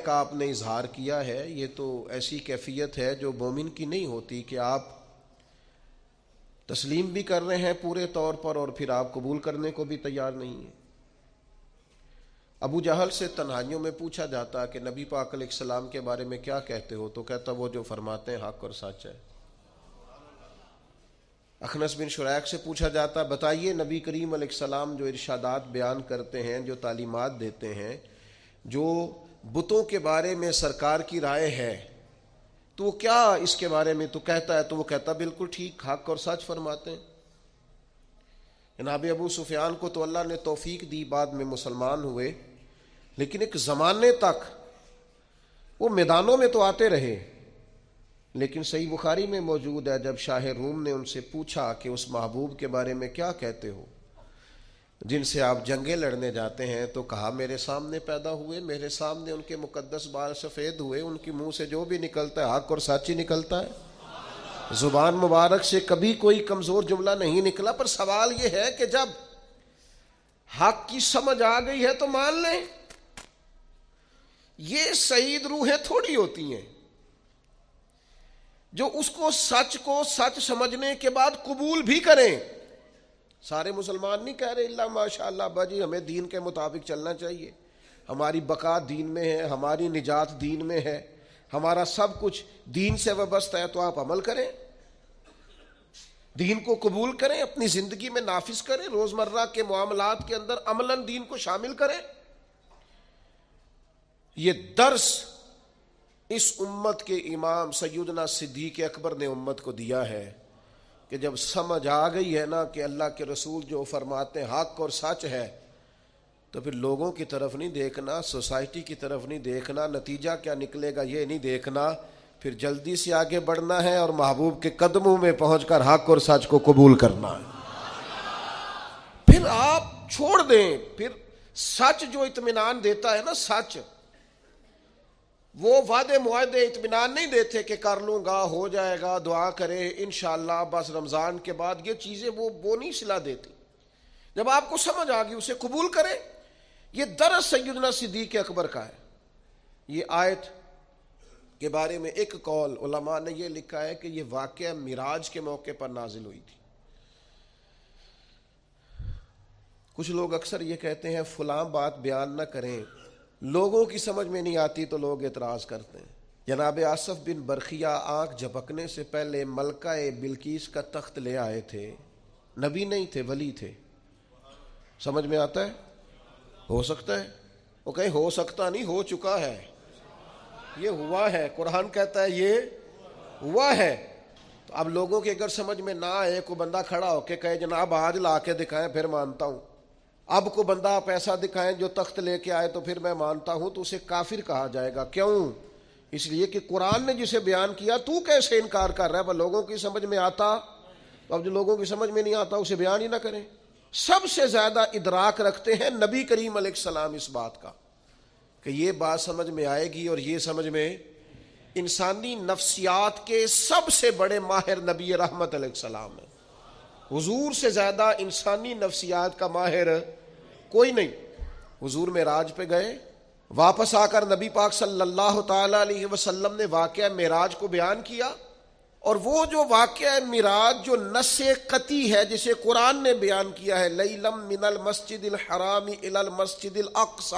کا آپ نے اظہار کیا ہے، یہ تو ایسی کیفیت ہے جو مومن کی نہیں ہوتی کہ آپ تسلیم بھی کر رہے ہیں پورے طور پر اور پھر آپ قبول کرنے کو بھی تیار نہیں ہیں۔ ابو جہل سے تنہائیوں میں پوچھا جاتا کہ نبی پاک علیہ السلام کے بارے میں کیا کہتے ہو، تو کہتا وہ جو فرماتے ہیں حق اور سچ ہے۔ اخنس بن شریک سے پوچھا جاتا بتائیے نبی کریم علیہ السلام جو ارشادات بیان کرتے ہیں، جو تعلیمات دیتے ہیں، جو بتوں کے بارے میں سرکار کی رائے ہے، تو وہ کیا اس کے بارے میں تو کہتا ہے، تو وہ کہتا بالکل ٹھیک، حق اور سچ فرماتے ہیں۔ جناب ابو سفیان کو تو اللہ نے توفیق دی، بعد میں مسلمان ہوئے، لیکن ایک زمانے تک وہ میدانوں میں تو آتے رہے۔ لیکن صحیح بخاری میں موجود ہے جب شاہ روم نے ان سے پوچھا کہ اس محبوب کے بارے میں کیا کہتے ہو جن سے آپ جنگیں لڑنے جاتے ہیں، تو کہا میرے سامنے پیدا ہوئے، میرے سامنے ان کے مقدس بال سفید ہوئے، ان کی منہ سے جو بھی نکلتا ہے حق اور سچ ہی نکلتا ہے، زبان مبارک سے کبھی کوئی کمزور جملہ نہیں نکلا۔ پر سوال یہ ہے کہ جب حق کی سمجھ آ گئی ہے تو مان لیں، یہ سعید روحیں تھوڑی ہوتی ہیں جو اس کو سچ سمجھنے کے بعد قبول بھی کریں۔ سارے مسلمان نہیں کہہ رہے اللہ ماشاء اللہ باجی ہمیں دین کے مطابق چلنا چاہیے، ہماری بقا دین میں ہے، ہماری نجات دین میں ہے، ہمارا سب کچھ دین سے وابستہ ہے، تو آپ عمل کریں، دین کو قبول کریں، اپنی زندگی میں نافذ کریں، روزمرہ کے معاملات کے اندر عملاً دین کو شامل کریں۔ یہ درس اس امت کے امام سیدنا صدیق اکبر نے امت کو دیا ہے کہ جب سمجھ آ گئی ہے نا کہ اللہ کے رسول جو فرماتے ہیں حق اور سچ ہے، تو پھر لوگوں کی طرف نہیں دیکھنا، سوسائٹی کی طرف نہیں دیکھنا، نتیجہ کیا نکلے گا یہ نہیں دیکھنا، پھر جلدی سے آگے بڑھنا ہے اور محبوب کے قدموں میں پہنچ کر حق اور سچ کو قبول کرنا ہے۔ پھر آپ چھوڑ دیں، پھر سچ جو اطمینان دیتا ہے نا، سچ وہ وعدے معاہدے اطمینان نہیں دیتے کہ کر لوں گا، ہو جائے گا، دعا کرے انشاءاللہ بس رمضان کے بعد، یہ چیزیں وہ نہیں صلاح دیتی۔ جب آپ کو سمجھ آ گئی اسے قبول کریں۔ یہ درس سیدنا صدیق اکبر کا ہے۔ یہ آیت کے بارے میں ایک قول علماء نے یہ لکھا ہے کہ یہ واقعہ معراج کے موقع پر نازل ہوئی تھی۔ کچھ لوگ اکثر یہ کہتے ہیں فلاں بات بیان نہ کریں، لوگوں کی سمجھ میں نہیں آتی تو لوگ اعتراض کرتے ہیں۔ جناب آصف بن برخیہ آنکھ جھپکنے سے پہلے ملکہ بلقیس کا تخت لے آئے تھے، نبی نہیں تھے، ولی تھے۔ سمجھ میں آتا ہے؟ ہو سکتا ہے، وہ کہیں ہو سکتا نہیں، ہو چکا ہے، یہ ہوا ہے، قرآن کہتا ہے یہ ہوا ہے۔ تو اب لوگوں کے اگر سمجھ میں نہ آئے، کوئی بندہ کھڑا ہو کے کہے جناب آج لا کے دکھائیں پھر مانتا ہوں، اب کو بندہ آپ ایسا دکھائیں جو تخت لے کے آئے تو پھر میں مانتا ہوں، تو اسے کافر کہا جائے گا۔ کیوں؟ اس لیے کہ قرآن نے جسے بیان کیا تو کیسے انکار کر رہا ہے؟ پر لوگوں کی سمجھ میں آتا، اب جو لوگوں کی سمجھ میں نہیں آتا اسے بیان ہی نہ کریں۔ سب سے زیادہ ادراک رکھتے ہیں نبی کریم علیہ السلام اس بات کا کہ یہ بات سمجھ میں آئے گی، اور یہ سمجھ میں انسانی نفسیات کے سب سے بڑے ماہر نبی رحمت علیہ السلام ہے۔ حضور سے زیادہ انسانی نفسیات کا ماہر کوئی نہیں۔ حضور معراج پہ گئے، واپس آ کر نبی پاک صلی اللہ تعالی علیہ وسلم نے واقعہ معراج کو بیان کیا، اور وہ جو واقعہ معراج جو نص قطعی ہے جسے قرآن نے بیان کیا ہے، لیلم من المسجد الحرام الی المسجد الاقصی،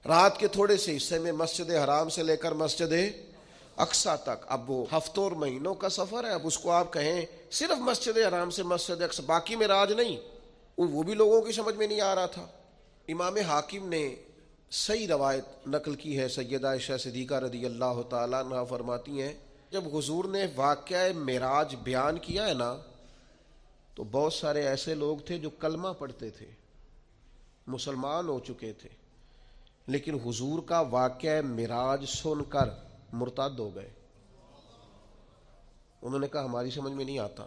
رات کے تھوڑے سے حصے میں مسجد حرام سے لے کر مسجد اقصی تک۔ اب وہ ہفتوں اور مہینوں کا سفر ہے، اب اس کو آپ کہیں صرف مسجد حرام سے مسجد اقصی، باقی معراج نہیں، وہ بھی لوگوں کی سمجھ میں نہیں آ رہا تھا۔ امام حاکم نے صحیح روایت نقل کی ہے، سیدہ عائشہ صدیقہ رضی اللہ تعالیٰ عنہ فرماتی ہیں جب حضور نے واقعہ معراج بیان کیا ہے نا، تو بہت سارے ایسے لوگ تھے جو کلمہ پڑھتے تھے، مسلمان ہو چکے تھے، لیکن حضور کا واقعہ معراج سن کر مرتد ہو گئے۔ انہوں نے کہا ہماری سمجھ میں نہیں آتا۔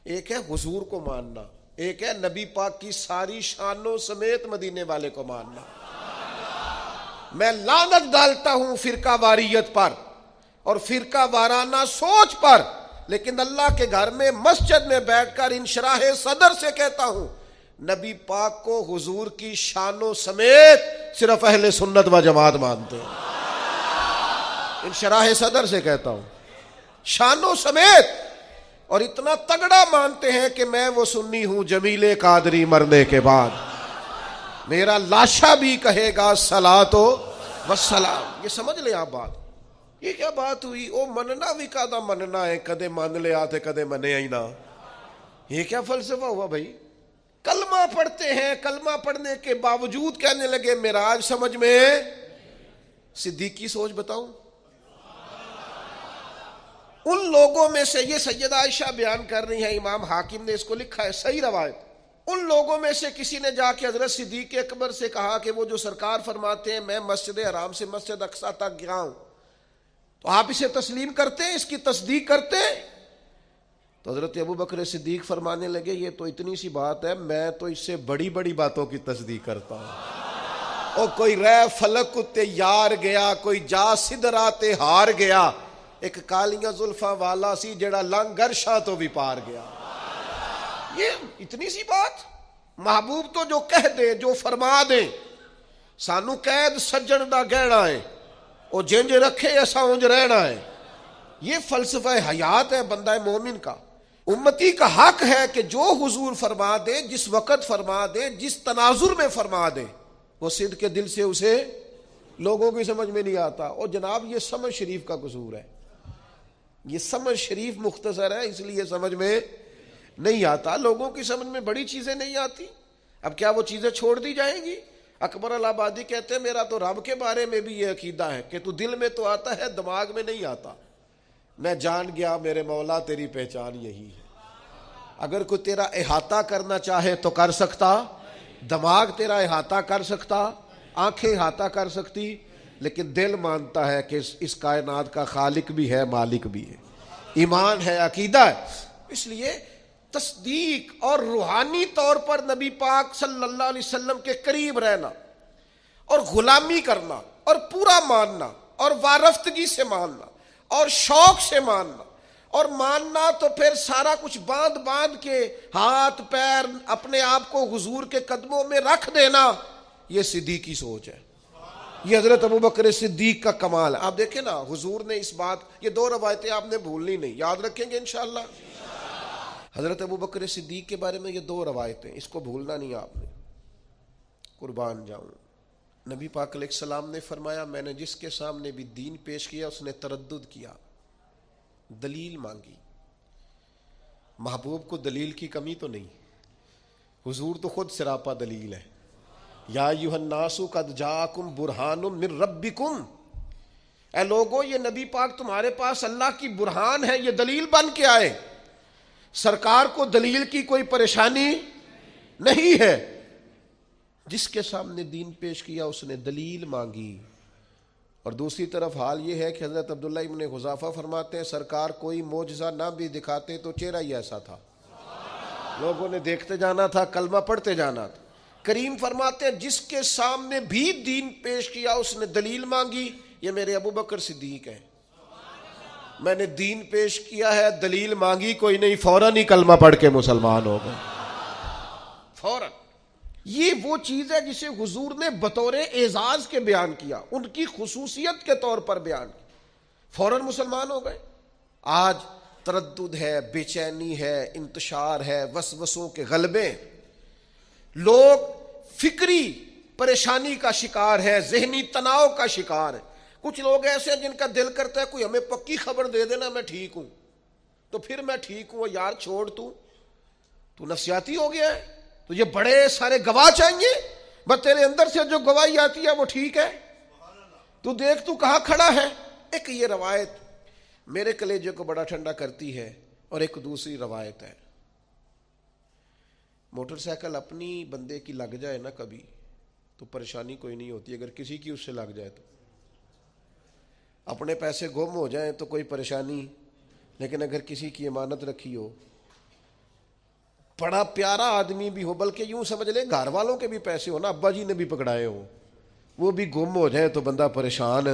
ایک ہے حضور کو ماننا، ایک ہے نبی پاک کی ساری شانوں سمیت مدینے والے کو ماننا۔ میں لعنت ڈالتا ہوں فرقہ واریت پر اور فرقہ وارانہ سوچ پر، لیکن اللہ کے گھر میں مسجد میں بیٹھ کر انشراح صدر سے کہتا ہوں نبی پاک کو حضور کی شانوں سمیت صرف اہل سنت و جماعت مانتے ہیں. انشراح صدر سے کہتا ہوں، شانوں سمیت، اور اتنا تگڑا مانتے ہیں کہ میں وہ سنی ہوں جمیل قادری مرنے کے بعد میرا لاشا بھی کہے گا صلاۃ و سلام. یہ سمجھ لیں آپ بات. یہ کیا بات ہوئی؟ او مننا بھی کادا مننا ہے، کدے مان لے آتے کدے منے ہی نہ. یہ کیا فلسفہ ہوا بھائی؟ کلمہ پڑھتے ہیں، کلمہ پڑھنے کے باوجود کہنے لگے معراج سمجھ میں. صدیقی سوچ بتاؤں، ان لوگوں میں سے، یہ سیدہ عائشہ بیان کر رہی ہیں، امام حاکم نے اس کو لکھا ہے، صحیح روایت، ان لوگوں میں سے کسی نے جا کے حضرت صدیق اکبر سے کہا کہ وہ جو سرکار فرماتے ہیں میں مسجد حرام سے مسجد اقصی تک گیا ہوں، تو آپ اسے تسلیم کرتے ہیں، اس کی تصدیق کرتے ہیں؟ تو حضرت ابوبکر صدیق فرمانے لگے یہ تو اتنی سی بات ہے، میں تو اس سے بڑی بڑی باتوں کی تصدیق کرتا ہوں. اور کوئی رہ فلک تے یار گیا، کوئی جا سدراتے ہار گیا، ایک کالیاں زلفاں والا سی جڑا لنگر شاہ تو بھی پار گیا. یہ اتنی سی بات؟ محبوب تو جو کہہ دے، جو فرما دے، سانو قید سجن دا گہنا ہے، وہ جنج رکھے ایسا اونج رہنا ہے. یہ فلسفہ حیات ہے بندہ مومن کا. امتی کا حق ہے کہ جو حضور فرما دے، جس وقت فرما دے، جس تناظر میں فرما دے، وہ صدق کے دل سے اسے لوگوں کی سمجھ میں نہیں آتا. اور جناب یہ سمجھ شریف کا قصور ہے، یہ سمجھ شریف مختصر ہے، اس لیے سمجھ میں نہیں آتا. لوگوں کی سمجھ میں بڑی چیزیں نہیں آتی. اب کیا وہ چیزیں چھوڑ دی جائیں گی؟ اکبر الہٰبادی کہتے ہیں میرا تو رب کے بارے میں بھی یہ عقیدہ ہے کہ تو دل میں تو آتا ہے، دماغ میں نہیں آتا. میں جان گیا میرے مولا تیری پہچان یہی ہے. اگر کوئی تیرا احاطہ کرنا چاہے تو کر سکتا، دماغ تیرا احاطہ کر سکتا، آنکھیں احاطہ کر سکتی، لیکن دل مانتا ہے کہ اس کائنات کا خالق بھی ہے، مالک بھی ہے. ایمان ہے، عقیدہ ہے. اس لیے تصدیق اور روحانی طور پر نبی پاک صلی اللہ علیہ وسلم کے قریب رہنا اور غلامی کرنا اور پورا ماننا اور وارفتگی سے ماننا اور شوق سے ماننا، اور ماننا تو پھر سارا کچھ باندھ باندھ کے ہاتھ پیر اپنے آپ کو حضور کے قدموں میں رکھ دینا، یہ صدیقی سوچ ہے. یہ حضرت ابوبکر صدیق کا کمال ہے. آپ دیکھیں نا، حضور نے اس بات، یہ دو روایتیں آپ نے بھولنی نہیں، یاد رکھیں گے انشاءاللہ. حضرت ابوبکر صدیق کے بارے میں یہ دو روایتیں، اس کو بھولنا نہیں آپ نے. قربان جاؤں، نبی پاک علیہ السلام نے فرمایا میں نے جس کے سامنے بھی دین پیش کیا اس نے تردد کیا، دلیل مانگی. محبوب کو دلیل کی کمی تو نہیں، حضور تو خود سراپا دلیل ہے. یا ایھا الناس قد جاءکم برہان من ربکم، اے لوگو یہ نبی پاک تمہارے پاس اللہ کی برہان ہے، یہ دلیل بن کے آئے. سرکار کو دلیل کی کوئی پریشانی نہیں ہے. جس کے سامنے دین پیش کیا اس نے دلیل مانگی. اور دوسری طرف حال یہ ہے کہ حضرت عبداللہ ابن حذافہ فرماتے ہیں سرکار کوئی معجزہ نہ بھی دکھاتے تو چہرہ ہی ایسا تھا، لوگوں نے دیکھتے جانا تھا، کلمہ پڑھتے جانا تھا. کریم فرماتے ہیں جس کے سامنے بھی دین پیش کیا اس نے دلیل مانگی. یہ میرے ابوبکر صدیق ہیں. میں نے دین پیش کیا ہے، دلیل مانگی کوئی نہیں، فوراً ہی کلمہ پڑھ کے مسلمان ہو گئے فوراً. یہ وہ چیز ہے جسے حضور نے بطور اعزاز کے بیان کیا، ان کی خصوصیت کے طور پر بیان کیا، فوراً مسلمان ہو گئے. آج تردد ہے، بے چینی ہے، انتشار ہے، وسوسوں کے غلبے، لوگ فکری پریشانی کا شکار ہے، ذہنی تناؤ کا شکار ہے. کچھ لوگ ایسے ہیں جن کا دل کرتا ہے کوئی ہمیں پکی خبر دے دینا میں ٹھیک ہوں، تو پھر میں ٹھیک ہوں. یار چھوڑ، تو نفسیاتی ہو گیا ہے، تو یہ بڑے سارے گواہ چاہیے، بس تیرے اندر سے جو گواہی آتی ہے وہ ٹھیک ہے. تو دیکھ تو کہاں کھڑا ہے. ایک یہ روایت میرے کلیجے کو بڑا ٹھنڈا کرتی ہے، اور ایک دوسری روایت ہے موٹر سائیکل اپنی بندے کی لگ جائے نا کبھی تو پریشانی کوئی نہیں ہوتی، اگر کسی کی اس سے لگ جائے تو. اپنے پیسے گم ہو جائیں تو کوئی پریشانی، لیکن اگر کسی کی امانت رکھی ہو، بڑا پیارا آدمی بھی ہو، بلکہ یوں سمجھ لیں گھر والوں کے بھی پیسے ہو نا، ابا جی نے بھی پکڑائے ہوں، وہ بھی گم ہو جائیں تو بندہ پریشان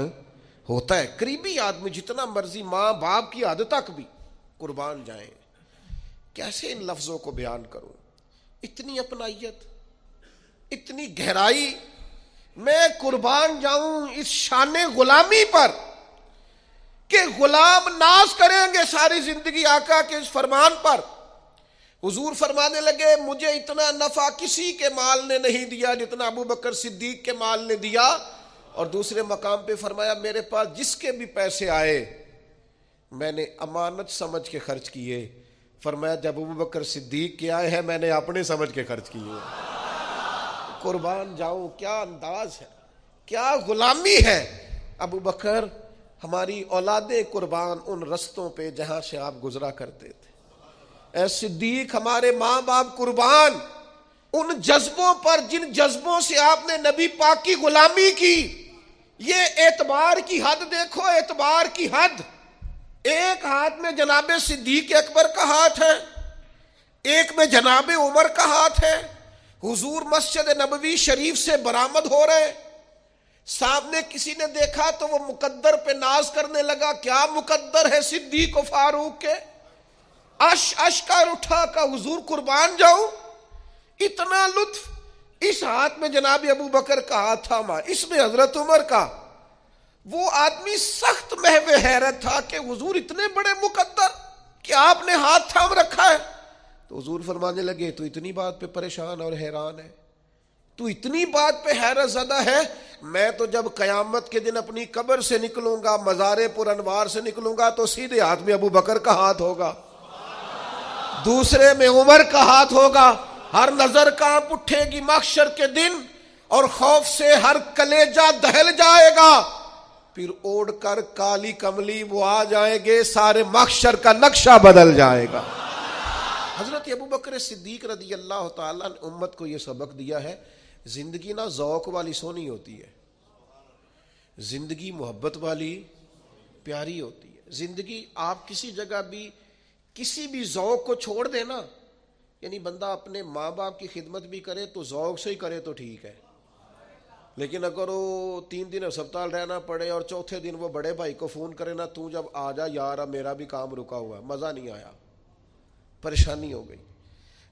ہوتا ہے. قریبی آدمی جتنا مرضی، ماں باپ کی حد تک بھی قربان جائیں. کیسے ان لفظوں کو بیان کروں؟ اتنی اپنائیت، اتنی گہرائی. میں قربان جاؤں اس شان غلامی پر کہ غلام ناز کریں گے ساری زندگی آقا کے اس فرمان پر. حضور فرمانے لگے مجھے اتنا نفع کسی کے مال نے نہیں دیا جتنا ابو بکر صدیق کے مال نے دیا. اور دوسرے مقام پہ فرمایا میرے پاس جس کے بھی پیسے آئے میں نے امانت سمجھ کے خرچ کیے. فرمایا جب ابو بکر صدیق کے آئے ہیں میں نے اپنے سمجھ کے خرچ کیے. قربان جاؤں کیا انداز ہے، کیا غلامی ہے. ابو بکر ہماری اولادیں قربان ان رستوں پہ جہاں سے آپ گزرا کرتے تھے. اے صدیق ہمارے ماں باپ قربان ان جذبوں پر جن جذبوں سے آپ نے نبی پاک کی غلامی کی. یہ اعتبار کی حد دیکھو، اعتبار کی حد. ایک ہاتھ میں جناب صدیق اکبر کا ہاتھ ہے، ایک میں جناب عمر کا ہاتھ ہے. حضور مسجد نبوی شریف سے برآمد ہو رہے، سامنے کسی نے دیکھا تو وہ مقدر پہ ناز کرنے لگا. کیا مقدر ہے صدیق و فاروق کے. اش کا اٹھا کا حضور قربان جاؤں. اتنا لطف. اس ہاتھ میں جناب ابو بکر کا ہاتھ تھا، اس میں حضرت عمر کا. وہ آدمی سخت محو حیرت تھا کہ حضور اتنے بڑے مقدر کہ آپ نے ہاتھ تھام رکھا ہے. تو حضور فرمانے لگے تو اتنی بات پہ پریشان اور حیران ہے، تو اتنی بات پہ حیرت زدہ ہے. میں تو جب قیامت کے دن اپنی قبر سے نکلوں گا، مزار پر انوار سے نکلوں گا تو سیدھے ہاتھ میں ابو بکر کا ہاتھ ہوگا، دوسرے میں عمر کا ہاتھ ہوگا. ہر نظر کانپ اٹھے گی محشر کے دن اور خوف سے ہر کلیجہ دہل جائے گا. پھر اوڑھ کر کالی کملی وہ آ جائیں گے، سارے محشر کا نقشہ بدل جائے گا. حضرت ابو بکر صدیق رضی اللہ تعالیٰ نے امت کو یہ سبق دیا ہے، زندگی نہ ذوق والی سونی ہوتی ہے، زندگی محبت والی پیاری ہوتی ہے. زندگی آپ کسی جگہ بھی کسی بھی ذوق کو چھوڑ دے نا، یعنی بندہ اپنے ماں باپ کی خدمت بھی کرے تو ذوق سے ہی کرے تو ٹھیک ہے، لیکن اگر وہ 3 دن ہسپتال رہنا پڑے اور چوتھے دن وہ بڑے بھائی کو فون کرے نا تو جب آ جا یار اب میرا بھی کام رکا ہوا ہے، مزہ نہیں آیا، پریشانی ہو گئی.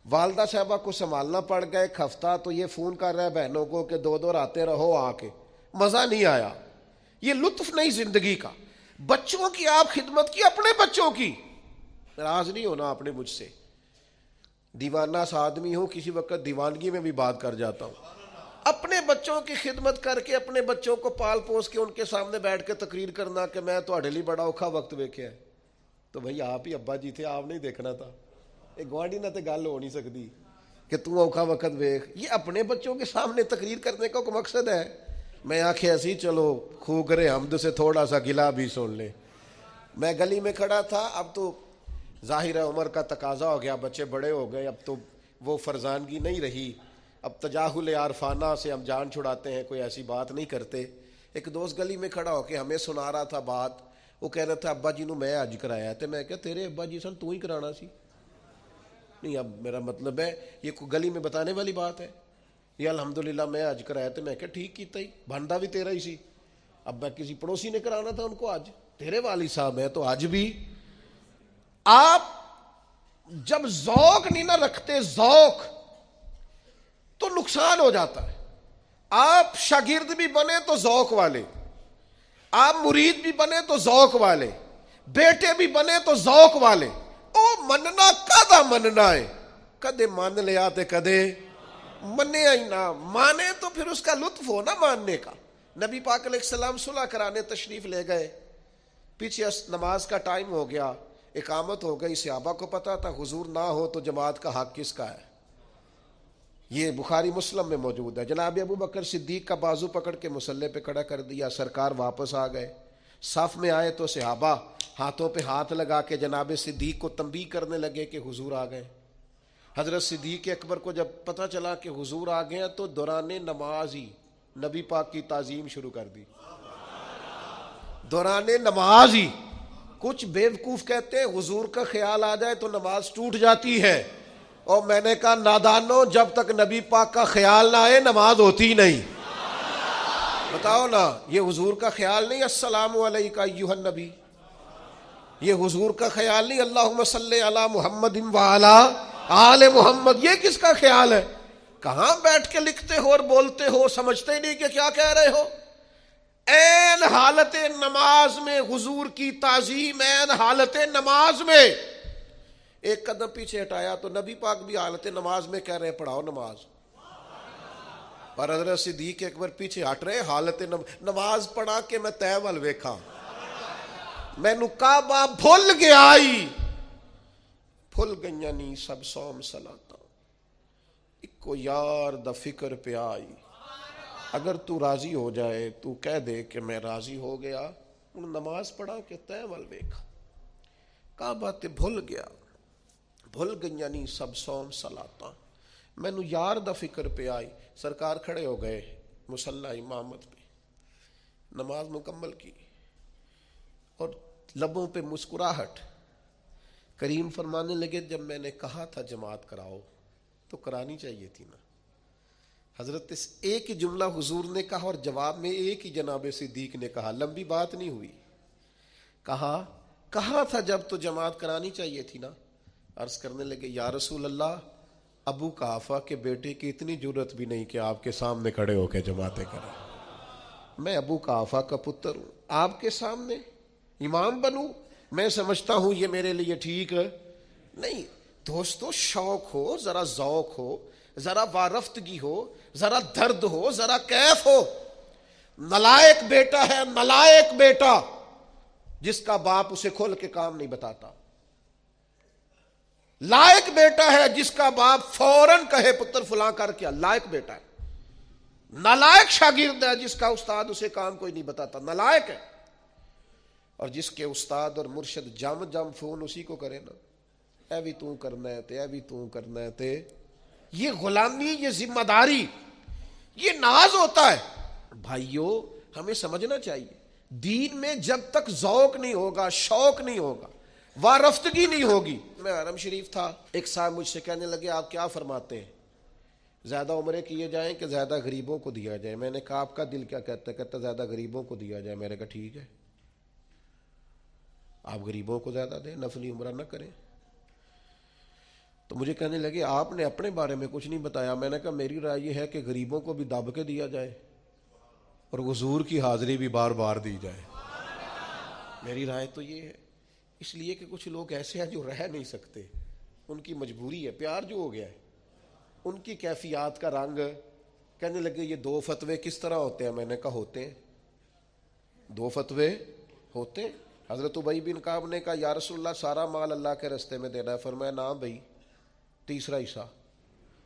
والدہ صاحبہ کو سنبھالنا پڑ گیا ایک ہفتہ تو یہ فون کر رہا ہے بہنوں کو کہ 2 آتے رہو آ کے، مزہ نہیں آیا. یہ لطف نہیں زندگی کا. بچوں کی آپ خدمت کی، اپنے بچوں کی. ناراض نہیں ہونا اپنے مجھ سے، دیوانہ سا آدمی ہوں، کسی وقت دیوانگی میں بھی بات کر جاتا ہوں. اپنے بچوں کی خدمت کر کے اپنے بچوں کو پال پوس کے ان کے سامنے بیٹھ کے تقریر کرنا کہ میں تہاڈے لئی بڑا اوکھا وقت ویکھیا ہے. تو بھائی آپ ہی ابا جی تھے، آپ نہیں دیکھنا تھا. ایک گوانڈی نہ تے گل ہو نہیں سکتی کہ تو اوکھا وقت ویکھ. یہ اپنے بچوں کے سامنے تقریر کرنے کا کوئی مقصد ہے؟ میں آنکھیں ایسی چلو خوگر حمد سے تھوڑا سا گلا بھی سن لے. میں گلی میں کھڑا تھا، اب تو ظاہر ہے عمر کا تقاضا ہو گیا، بچے بڑے ہو گئے، اب تو وہ فرزانگی نہیں رہی. اب تجاہل عارفانہ سے ہم جان چھڑاتے ہیں، کوئی ایسی بات نہیں کرتے. ایک دوست گلی میں کھڑا ہو کے ہمیں سنا رہا تھا بات. وہ کہہ رہا تھا ابا جی نو میں اج کرایا تے میں کہا تیرے ابا جی سن تو ہی کرانا سی. نہیں اب میرا مطلب ہے یہ کوئی گلی میں بتانے والی بات ہے. یہ الحمدللہ میں اج کرایا تے میں کہا ٹھیک کیتا ہی، بھانڈا بھی تیرا ہی سی. اب میں کسی پڑوسی نے کرانا تھا ان کو، آج تیرے والد صاحب ہیں تو آج بھی. آپ جب ذوق نہیں نہ رکھتے، ذوق تو نقصان ہو جاتا ہے. آپ شاگرد بھی بنے تو ذوق والے، آپ مرید بھی بنے تو ذوق والے، بیٹے بھی بنے تو ذوق والے. او مننا کدا مننا ہے، کدے مان لیا تے کدے منیا ہی نہ. مانے تو پھر اس کا لطف ہو نا ماننے کا. نبی پاک علیہ السلام صلح کرانے تشریف لے گئے، پیچھے نماز کا ٹائم ہو گیا، اقامت ہو گئی. صحابہ کو پتا تھا حضور نہ ہو تو جماعت کا حق کس کا ہے. یہ بخاری مسلم میں موجود ہے. جناب ابو بکر صدیق کا بازو پکڑ کے مصلی پہ کھڑا کر دیا. سرکار واپس آ گئے، صف میں آئے تو صحابہ ہاتھوں پہ ہاتھ لگا کے جناب صدیق کو تنبیہ کرنے لگے کہ حضور آ گئے. حضرت صدیق اکبر کو جب پتہ چلا کہ حضور آ گئے تو دوران نماز ہی نبی پاک کی تعظیم شروع کر دی. دوران نماز ہی. کچھ بیوقوف کہتے ہیں حضور کا خیال آ جائے تو نماز ٹوٹ جاتی ہے، اور میں نے کہا نادانو، جب تک نبی پاک کا خیال نہ آئے نماز ہوتی نہیں. بتاؤ نا، یہ حضور کا خیال نہیں السلام علیکہ ایھا النبی، یہ حضور کا خیال نہیں اللہم صلی علی محمد وعلی آل محمد، یہ کس کا خیال ہے؟ کہاں بیٹھ کے لکھتے ہو اور بولتے ہو، سمجھتے ہی نہیں کہ کیا کہہ رہے ہو۔ این حالت نماز میں حضور کی تعظیم، این حالت نماز میں ایک قدم پیچھے ہٹایا تو نبی پاک بھی حالت نماز میں کہہ رہے ہیں پڑھاؤ نماز، پر حضرت صدیق اکبر پیچھے ہٹ رہے حالت نماز پڑھا کے میں تے ول ویکھاں، مینوں کعبہ بھول گیا آئی، بھول گئیاں نی سب سوم صلاتاں، اکو یار دا فکر پہ آئی۔ اگر تو راضی ہو جائے تو کہہ دے کہ میں راضی ہو گیا، ان نماز پڑھا کے تے ول ویکھا، کعبہ تے بھول گیا، بھول گئیاں نی سب سوم صلاتاں، مینوں یار دا فکر پہ آئی۔ سرکار کھڑے ہو گئے مصلی امامت پہ، نماز مکمل کی اور لبوں پہ مسکراہٹ۔ کریم فرمانے لگے جب میں نے کہا تھا جماعت کراؤ تو کرانی چاہیے تھی نا۔ حضرت ایک ہی جملہ حضور نے کہا اور جواب میں ایک ہی جناب صدیق نے کہا، لمبی بات نہیں ہوئی، کہا تھا جب تو جماعت کرانی چاہیے تھی نا۔ عرض کرنے لگے یا رسول اللہ، ابو قحافہ کے بیٹے کی اتنی جرت بھی نہیں کہ آپ کے سامنے کھڑے ہو کے جماعتیں کریں، میں ابو قحافہ کا پتر ہوں، آپ کے سامنے امام بنوں؟ میں سمجھتا ہوں یہ میرے لیے ٹھیک نہیں۔ دوستو شوق ہو، ذرا ذوق ہو، ذرا وارفتگی ہو، ذرا درد ہو، ذرا کیف ہو۔ نلائق بیٹا ہے، نلائق بیٹا جس کا باپ اسے کھول کے کام نہیں بتاتا، لائق بیٹا ہے جس کا باپ فوراً کہے پتر فلاں کر کیا، لائق بیٹا ہے۔ نالائق شاگرد ہے جس کا استاد اسے کام کوئی نہیں بتاتا، نالائق ہے۔ اور جس کے استاد اور مرشد جم فون اسی کو کرے نا، اے بھی تو کرنا ہے تے، اے بھی تو کرنا ہے تے، یہ غلامی، یہ ذمہ داری، یہ ناز ہوتا ہے۔ بھائیو ہمیں سمجھنا چاہیے، دین میں جب تک ذوق نہیں ہوگا، شوق نہیں ہوگا، وارفتگی نہیں ہوگی۔ میں حرم شریف تھا، ایک صاحب مجھ سے کہنے لگے آپ کیا فرماتے ہیں، زیادہ عمرے کیے جائیں کہ زیادہ غریبوں کو دیا جائے؟ میں نے کہا آپ کا دل کیا کہتا ہے؟ کہتا زیادہ غریبوں کو دیا جائے۔ میں نے کہا ٹھیک ہے، آپ غریبوں کو زیادہ دیں، نفلی عمرہ نہ کریں۔ تو مجھے کہنے لگے آپ نے اپنے بارے میں کچھ نہیں بتایا۔ میں نے کہا میری رائے یہ ہے کہ غریبوں کو بھی دب کے دیا جائے اور حضور کی حاضری بھی بار بار دی جائے۔ میری رائے تو یہ ہے، اس لیے کہ کچھ لوگ ایسے ہیں جو رہ نہیں سکتے، ان کی مجبوری ہے، پیار جو ہو گیا ہے، ان کی کیفیات کا رنگ۔ کہنے لگے یہ 2 فتوے کس طرح ہوتے ہیں؟ میں نے کہا ہوتے ہیں، 2 فتوے ہوتے ہیں۔ حضرت ابی بن کعب نے کہا یا رسول اللہ سارا مال اللہ کے راستے میں دینا ہے؟ فرمایا نہ بھائی، تیسرا حصہ،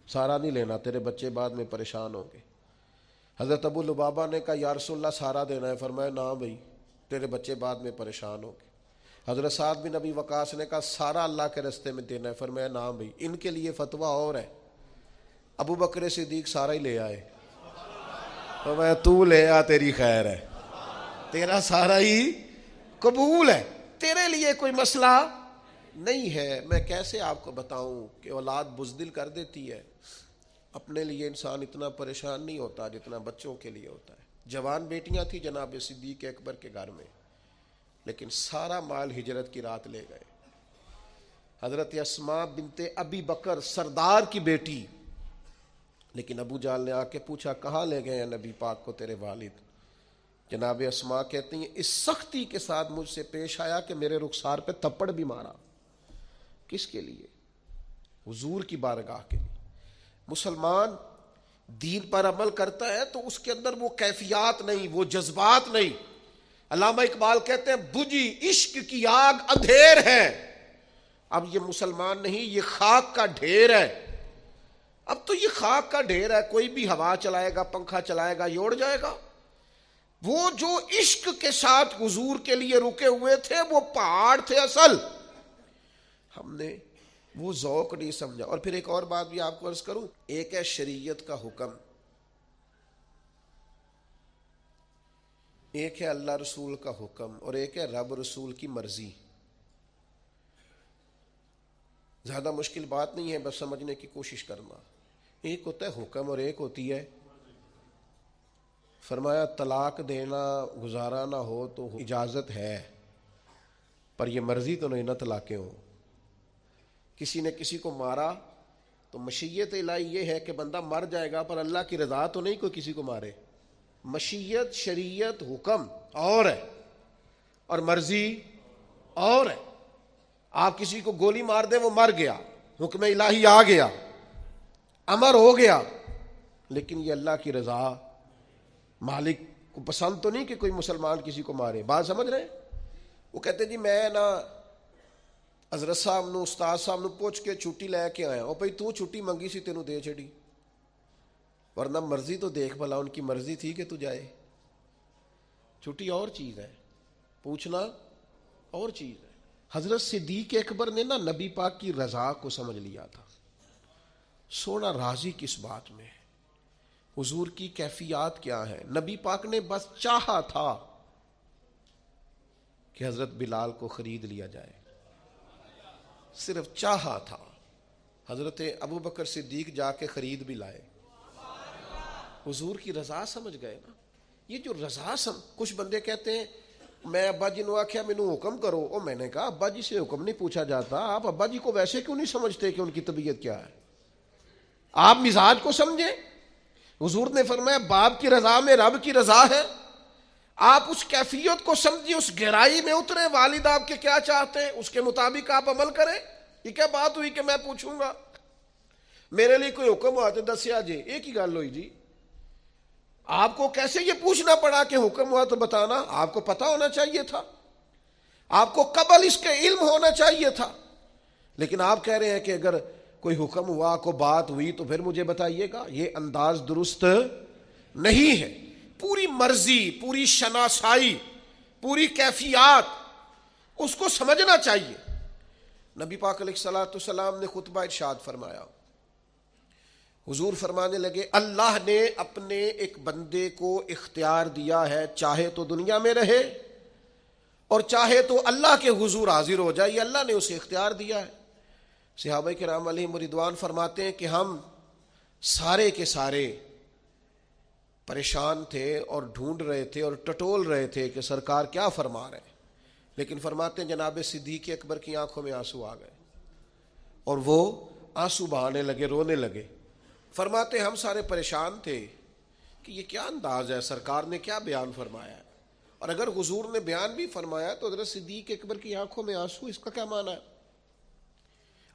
سارا نہیں لینا، تیرے بچے بعد میں پریشان ہوں گے۔ حضرت ابو لبابہ نے کہا یا رسول اللہ سارا دینا ہے؟ فرمایا نہ بھائی، تیرے بچے بعد میں پریشان ہوں گے۔ حضرت سعد بن ابی وقاص نے کہا سارا اللہ کے راستے میں دینا ہے؟ فرمایا نہ بھائی، ان کے لیے فتویٰ اور ہے۔ ابو بکر صدیق سارا ہی لے آئے، فرمایا تو لے آ، تیری خیر ہے، تیرا سارا ہی قبول ہے، تیرے لیے کوئی مسئلہ نہیں ہے۔ میں کیسے آپ کو بتاؤں کہ اولاد بزدل کر دیتی ہے، اپنے لیے انسان اتنا پریشان نہیں ہوتا جتنا بچوں کے لیے ہوتا ہے۔ جوان بیٹیاں تھیں جناب صدیق اکبر کے گھر میں، لیکن سارا مال ہجرت کی رات لے گئے۔ حضرت اسماء بنت ابی بکر سردار کی بیٹی، لیکن ابو جہل نے آ کے پوچھا کہاں لے گئے ہیں نبی پاک کو تیرے والد؟ جناب اسماء کہتی ہیں اس سختی کے ساتھ مجھ سے پیش آیا کہ میرے رخسار پہ تھپڑ بھی مارا۔ کس کے لیے؟ حضور کی بارگاہ کے لیے۔ مسلمان دین پر عمل کرتا ہے تو اس کے اندر وہ کیفیات نہیں، وہ جذبات نہیں۔ علامہ اقبال کہتے ہیں بجھی عشق کی آگ اندھیر ہے، اب یہ مسلمان نہیں، یہ خاک کا ڈھیر ہے۔ اب تو یہ خاک کا ڈھیر ہے، کوئی بھی ہوا چلائے گا، پنکھا چلائے گا، یہ اڑ جائے گا۔ وہ جو عشق کے ساتھ حضور کے لیے رکے ہوئے تھے وہ پہاڑ تھے اصل۔ ہم نے وہ ذوق نہیں سمجھا۔ اور پھر ایک اور بات بھی آپ کو عرض کروں، ایک ہے شریعت کا حکم، ایک ہے اللہ رسول کا حکم، اور ایک ہے رب رسول کی مرضی۔ زیادہ مشکل بات نہیں ہے، بس سمجھنے کی کوشش کرنا۔ ایک ہوتا ہے حکم اور ایک ہوتی ہے، فرمایا طلاق دینا گزارا نہ ہو تو اجازت ہے، پر یہ مرضی تو نہیں نہ طلاقیں ہوں۔ کسی نے کسی کو مارا تو مشیت الہی یہ ہے کہ بندہ مر جائے گا پر اللہ کی رضا تو نہیں کوئی کسی کو مارے. مشیت، شریعت، حکم اور ہے اور مرضی اور ہے. آپ کسی کو گولی مار دیں وہ مر گیا، حکم الہی آ گیا، امر ہو گیا، لیکن یہ اللہ کی رضا. مالک کو پسند تو نہیں کہ کوئی مسلمان کسی کو مارے. بات سمجھ رہے ہیں؟ وہ کہتے جی میں نا حضرت صاحب نو استاد صاحب نو پوچھ کے چھٹی لے کے آیا. او بھائی تو چھٹی منگی سی تینوں دے چھڑی، ورنہ مرضی تو دیکھ بھلا ان کی مرضی تھی کہ تو جائے. چھٹی اور چیز ہے، پوچھنا اور چیز ہے. حضرت صدیق اکبر نے نا نبی پاک کی رضا کو سمجھ لیا تھا. سونا راضی کس بات میں، حضور کی کیفیات کیا ہے. نبی پاک نے بس چاہا تھا کہ حضرت بلال کو خرید لیا جائے، صرف چاہا تھا. حضرت ابو بکر صدیق جا کے خرید بھی لائے. حضور کی رضا سمجھ گئے نا. یہ جو رضا کچھ بندے کہتے ہیں میں ابا جی نو آخیا مینوں حکم کرو. او میں نے کہا ابا جی سے حکم نہیں پوچھا جاتا. آپ ابا جی کو ویسے کیوں نہیں سمجھتے کہ ان کی طبیعت کیا ہے؟ آپ مزاج کو سمجھیں. حضور نے فرمایا باپ کی رضا میں رب کی رضا ہے. آپ اس کیفیت کو سمجھیں، اس گہرائی میں اتریں. والد آپ کے کیا چاہتے ہیں اس کے مطابق آپ عمل کریں. یہ کیا بات ہوئی کہ میں پوچھوں گا میرے لیے کوئی حکم ہوا تو دسیا جی؟ ایک ہی گل ہوئی جی. آپ کو کیسے یہ پوچھنا پڑا کہ حکم ہوا تو بتانا؟ آپ کو پتا ہونا چاہیے تھا، آپ کو قبل اس کے علم ہونا چاہیے تھا. لیکن آپ کہہ رہے ہیں کہ اگر کوئی حکم ہوا، کوئی بات ہوئی تو پھر مجھے بتائیے گا. یہ انداز درست نہیں ہے. پوری مرضی، پوری شناسائی، پوری کیفیات اس کو سمجھنا چاہیے. نبی پاک علیہ الصلوۃ والسلام نے خطبہ ارشاد فرمایا. حضور فرمانے لگے اللہ نے اپنے ایک بندے کو اختیار دیا ہے، چاہے تو دنیا میں رہے اور چاہے تو اللہ کے حضور حاضر ہو جائے. یہ اللہ نے اسے اختیار دیا ہے. صحابہ کرام علیہم رضوان فرماتے ہیں کہ ہم سارے کے سارے پریشان تھے اور ڈھونڈ رہے تھے اور ٹٹول رہے تھے کہ سرکار کیا فرما رہے ہیں. لیکن فرماتے ہیں جناب صدیق اکبر کی آنکھوں میں آنسو آ گئے اور وہ آنسو بہانے لگے، رونے لگے. فرماتے ہم سارے پریشان تھے کہ یہ کیا انداز ہے، سرکار نے کیا بیان فرمایا ہے. اور اگر حضور نے بیان بھی فرمایا تو حضرت صدیق اکبر کی آنکھوں میں آنسو، اس کا کیا معنی ہے؟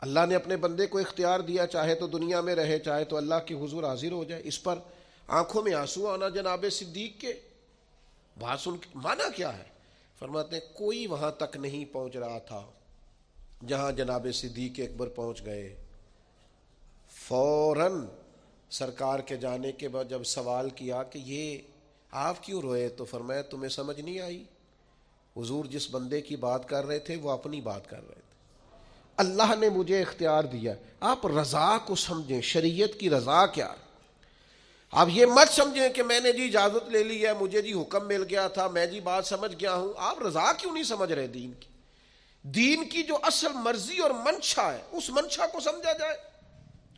اللہ نے اپنے بندے کو اختیار دیا، چاہے تو دنیا میں رہے چاہے تو اللہ کے حضور حاضر ہو جائے. اس پر آنکھوں میں آنسو آنا جناب صدیق کے، بات سن کے معنی کیا ہے؟ فرماتے ہیں کوئی وہاں تک نہیں پہنچ رہا تھا جہاں جناب صدیق اکبر پہنچ گئے. فوراً سرکار کے جانے کے بعد جب سوال کیا کہ یہ آپ کیوں روئے تو فرمایا تمہیں سمجھ نہیں آئی؟ حضور جس بندے کی بات کر رہے تھے وہ اپنی بات کر رہے تھے. اللہ نے مجھے اختیار دیا. آپ رضا کو سمجھیں، شریعت کی رضا کیا. آپ یہ مت سمجھیں کہ میں نے جی اجازت لے لی ہے، مجھے جی حکم مل گیا تھا، میں جی بات سمجھ گیا ہوں. آپ رضا کیوں نہیں سمجھ رہے دین کی؟ دین کی جو اصل مرضی اور منشا ہے اس منشا کو سمجھا جائے.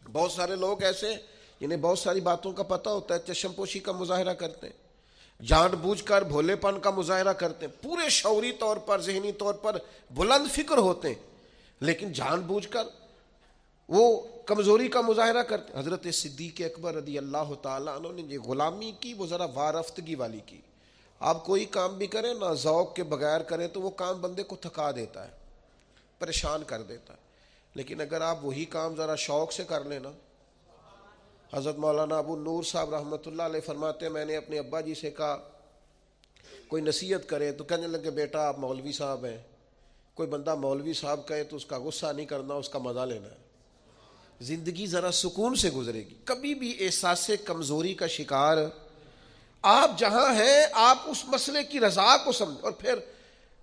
بہت سارے لوگ ایسے جنہیں بہت ساری باتوں کا پتہ ہوتا ہے، چشم پوشی کا مظاہرہ کرتے ہیں، جان بوجھ کر بھولے پن کا مظاہرہ کرتے ہیں، پورے شعوری طور پر ذہنی طور پر بلند فکر ہوتے ہیں، لیکن جان بوجھ کر وہ کمزوری کا مظاہرہ کرتے. حضرت صدیق اکبر رضی اللہ تعالیٰ عنہ نے یہ غلامی کی وہ ذرا وارفتگی والی کی. آپ کوئی کام بھی کریں نہ ذوق کے بغیر کریں تو وہ کام بندے کو تھکا دیتا ہے، پریشان کر دیتا ہے. لیکن اگر آپ وہی کام ذرا شوق سے کر لیں نا. حضرت مولانا ابو نور صاحب رحمۃ اللہ علیہ فرماتے ہیں میں نے اپنے ابا جی سے کہا کوئی نصیحت کرے تو کہنے لگے بیٹا آپ مولوی صاحب ہیں، کوئی بندہ مولوی صاحب کہے تو اس کا غصہ نہیں کرنا، اس کا مزہ لینا ہے. زندگی ذرا سکون سے گزرے گی. کبھی بھی احساس کمزوری کا شکار آپ جہاں ہیں آپ اس مسئلے کی رضا کو سمجھ. اور پھر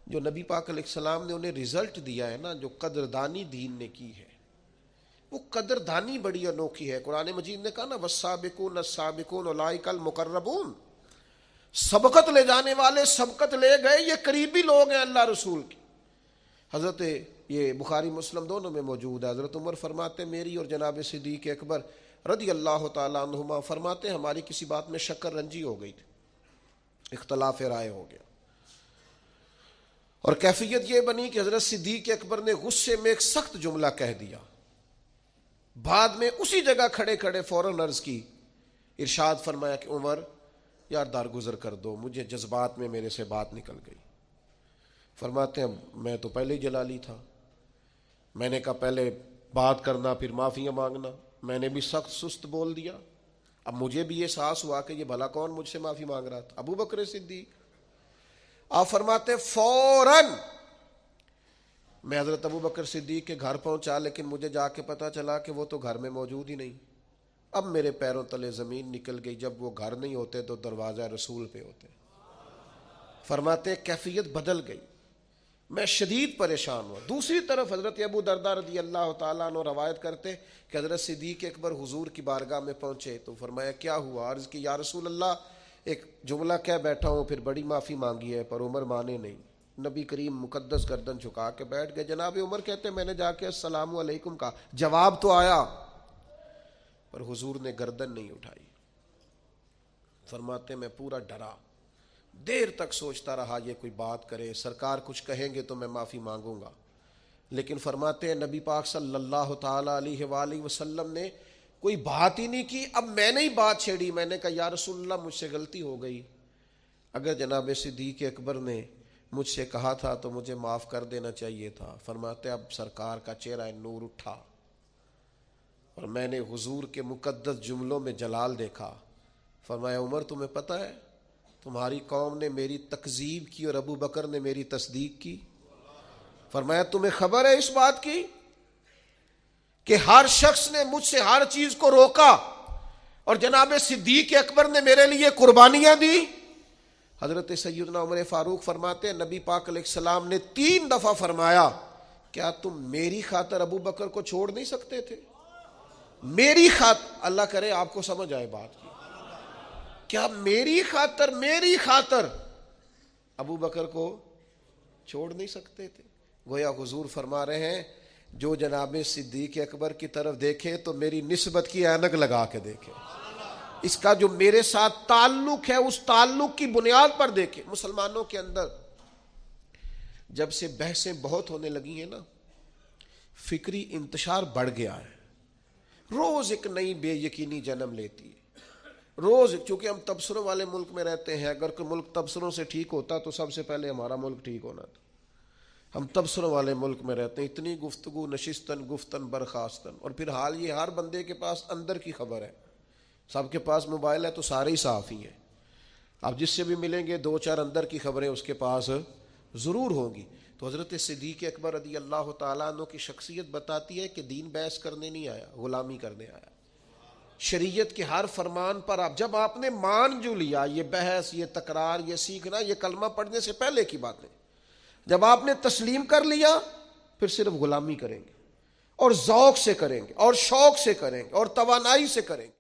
جو نبی پاک علیہ السلام نے انہیں رزلٹ دیا ہے نا، جو قدردانی دین نے کی ہے وہ قدردانی بڑی انوکھی ہے. قرآن مجید نے کہا نا والسابقون السابقون اولئک المقربون، سبقت لے جانے والے سبقت لے گئے، یہ قریبی لوگ ہیں اللہ رسول کی. حضرت یہ بخاری مسلم دونوں میں موجود ہے. حضرت عمر فرماتے میری اور جناب صدیق اکبر رضی اللہ تعالیٰ عنہما فرماتے ہماری کسی بات میں شکر رنجی ہو گئی تھی، اختلاف رائے ہو گیا، اور کیفیت یہ بنی کہ حضرت صدیق اکبر نے غصے میں ایک سخت جملہ کہہ دیا، بعد میں اسی جگہ کھڑے کھڑے فوراً عرض کی، ارشاد فرمایا کہ عمر یار درگزر کر دو، مجھے جذبات میں میرے سے بات نکل گئی۔ فرماتے ہیں میں تو پہلے ہی جلالی تھا، میں نے کہا پہلے بات کرنا پھر معافیاں مانگنا، میں نے بھی سخت سست بول دیا، اب مجھے بھی احساس ہوا کہ یہ بھلا کون مجھ سے معافی مانگ رہا تھا؟ ابو بکر صدیق۔ آپ فرماتے ہیں فوراً میں حضرت ابو بکر صدیق کے گھر پہنچا، لیکن مجھے جا کے پتا چلا کہ وہ تو گھر میں موجود ہی نہیں۔ اب میرے پیروں تلے زمین نکل گئی، جب وہ گھر نہیں ہوتے تو دروازہ رسول پہ ہوتے۔ فرماتے کیفیت بدل گئی، میں شدید پریشان ہوا۔ دوسری طرف حضرت ابو درداء رضی اللہ تعالیٰ عنہ روایت کرتے کہ حضرت صدیق اکبر حضور کی بارگاہ میں پہنچے تو فرمایا کیا ہوا؟ عرض کی یا رسول اللہ ایک جملہ کہہ بیٹھا ہوں، پھر بڑی معافی مانگی ہے پر عمر مانے نہیں۔ نبی کریم مقدس گردن جھکا کے بیٹھ گئے۔ جناب عمر کہتے میں نے جا کے السلام علیکم کہا، جواب تو آیا پر حضور نے گردن نہیں اٹھائی۔ فرماتے میں پورا ڈرا، دیر تک سوچتا رہا یہ کوئی بات کرے، سرکار کچھ کہیں گے تو میں معافی مانگوں گا، لیکن فرماتے ہیں نبی پاک صلی اللہ تعالی علیہ وآلہ وسلم نے کوئی بات ہی نہیں کی۔ اب میں نے ہی بات چھیڑی، میں نے کہا یا رسول اللہ مجھ سے غلطی ہو گئی، اگر جناب صدیق اکبر نے مجھ سے کہا تھا تو مجھے معاف کر دینا چاہیے تھا۔ فرماتے اب سرکار کا چہرہ نور اٹھا اور میں نے حضور کے مقدس جملوں میں جلال دیکھا۔ فرمایا عمر تمہیں پتہ ہے تمہاری قوم نے میری تکذیب کی اور ابو بکر نے میری تصدیق کی۔ فرمایا تمہیں خبر ہے اس بات کی کہ ہر شخص نے مجھ سے ہر چیز کو روکا اور جناب صدیق اکبر نے میرے لیے قربانیاں دی؟ حضرت سیدنا عمر فاروق فرماتے ہیں نبی پاک علیہ السلام نے 3 دفعہ فرمایا کیا تم میری خاطر ابو بکر کو چھوڑ نہیں سکتے تھے؟ میری خاطر، اللہ کرے آپ کو سمجھ آئے بات کی، کیا میری خاطر ابو بکر کو چھوڑ نہیں سکتے تھے؟ گویا حضور فرما رہے ہیں جو جناب صدیق اکبر کی طرف دیکھے تو میری نسبت کی اینک لگا کے دیکھے، اس کا جو میرے ساتھ تعلق ہے اس تعلق کی بنیاد پر دیکھے۔ مسلمانوں کے اندر جب سے بحثیں بہت ہونے لگی ہیں نا، فکری انتشار بڑھ گیا ہے، روز ایک نئی بے یقینی جنم لیتی ہے۔ روز چونکہ ہم تبصروں والے ملک میں رہتے ہیں، اگر کوئی ملک تبصروں سے ٹھیک ہوتا تو سب سے پہلے ہمارا ملک ٹھیک ہونا تھا۔ ہم تبصروں والے ملک میں رہتے ہیں، اتنی گفتگو نشستن گفتن برخاستن، اور پھر حال یہ ہر بندے کے پاس اندر کی خبر ہے، سب کے پاس موبائل ہے تو سارے ہی صحافی ہیں۔ اب جس سے بھی ملیں گے 2-4 اندر کی خبریں اس کے پاس ضرور ہوں گی۔ تو حضرت صدیق اکبر رضی اللہ تعالیٰ عنہ کی شخصیت بتاتی ہے کہ دین بحث کرنے نہیں آیا، غلامی کرنے آیا۔ شریعت کے ہر فرمان پر جب آپ نے مان جو لیا، یہ بحث، یہ تکرار، یہ سیکھنا، یہ کلمہ پڑھنے سے پہلے کی باتیں، جب آپ نے تسلیم کر لیا پھر صرف غلامی کریں گے اور ذوق سے کریں گے اور شوق سے کریں گے اور توانائی سے کریں گے۔